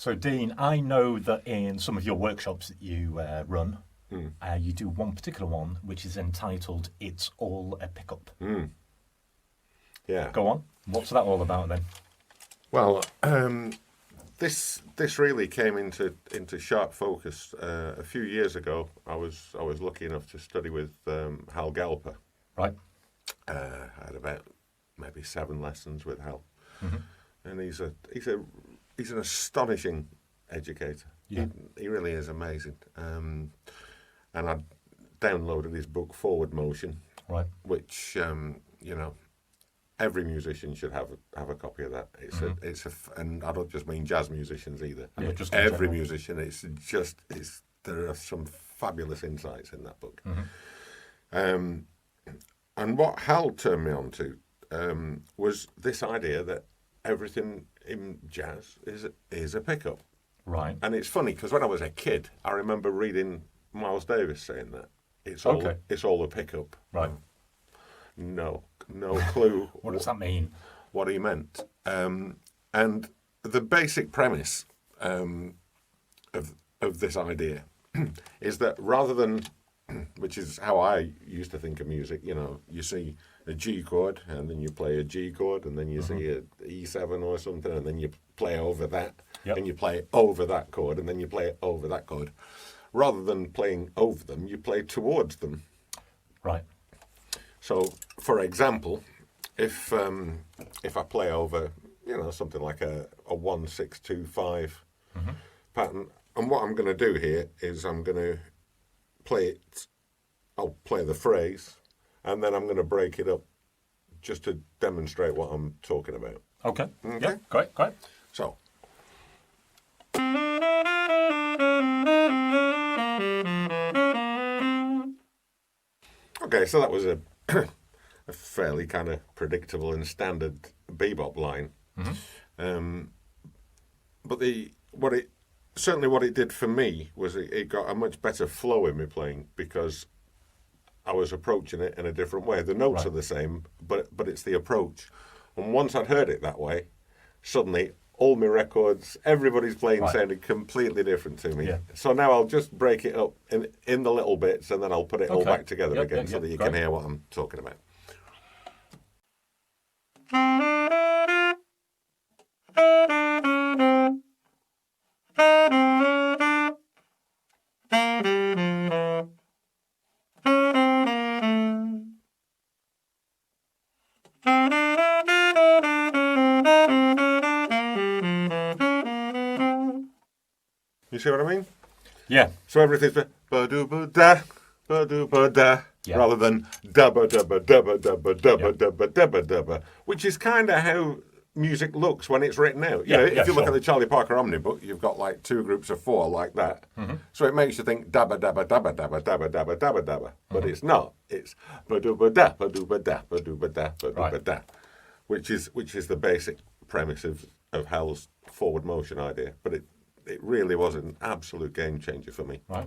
So, Dean, I know that in some of your workshops that you run, you do one particular one which is entitled "It's All a Pickup." Yeah. Go on. What's that all about then? Well, this really came into sharp focus a few years ago. I was lucky enough to study with Hal Galper. Right. I had about maybe 7 lessons with Hal, and he's an astonishing educator. Yeah. He really is amazing. And I downloaded his book Forward Motion, Right. which every musician should have a copy of that. And I don't just mean jazz musicians either. Yeah, just every musician. There are some fabulous insights in that book. And what Hal turned me on to was this idea that everything in jazz is a pickup. Right. And it's funny because when I was a kid, I remember reading Miles Davis saying that it's all a pickup. Right. No clue. What does that mean? What he meant. And the basic premise of this idea is that rather than, which is how I used to think of music, you see a G chord and then you play a G chord and then you see a E7 or something and then you play over that and you play over that chord and then you play over that chord. Rather than playing over them, you play towards them. Right. So, for example, if I play over, something like a 1-6-2-5 pattern, and what I'm going to do here is I'm going to play it. I'll play the phrase, and then I'm going to break it up, just to demonstrate what I'm talking about. Okay. Yeah. Great. So. Okay, so that was a fairly kind of predictable and standard bebop line. But what it did for me was it got a much better flow in my playing because I was approaching it in a different way. The notes are the same, but it's the approach. And once I'd heard it that way, suddenly all my records, everybody's playing sounded completely different to me. Yeah. So now I'll just break it up in the little bits and then I'll put it all back together again so that you can hear what I'm talking about. You see what I mean? Yeah. So everything's ba-do-ba-da, ba-do-ba-da, rather than da-ba-da-ba-da-ba-da-ba-da-ba-da-ba-da-ba, which is kind of how music looks when it's written out. If you look at the Charlie Parker Omnibook, you've got like 2 groups of 4 like that. So it makes you think dabba-dabba-dabba-dabba-dabba-dabba-dabba, but it's not. It's ba-do-ba-da, ba-do-ba-da, ba-do-ba-da, ba-do-ba-da, which is the basic premise of Hal's forward motion idea. But it really was an absolute game changer for me. Right.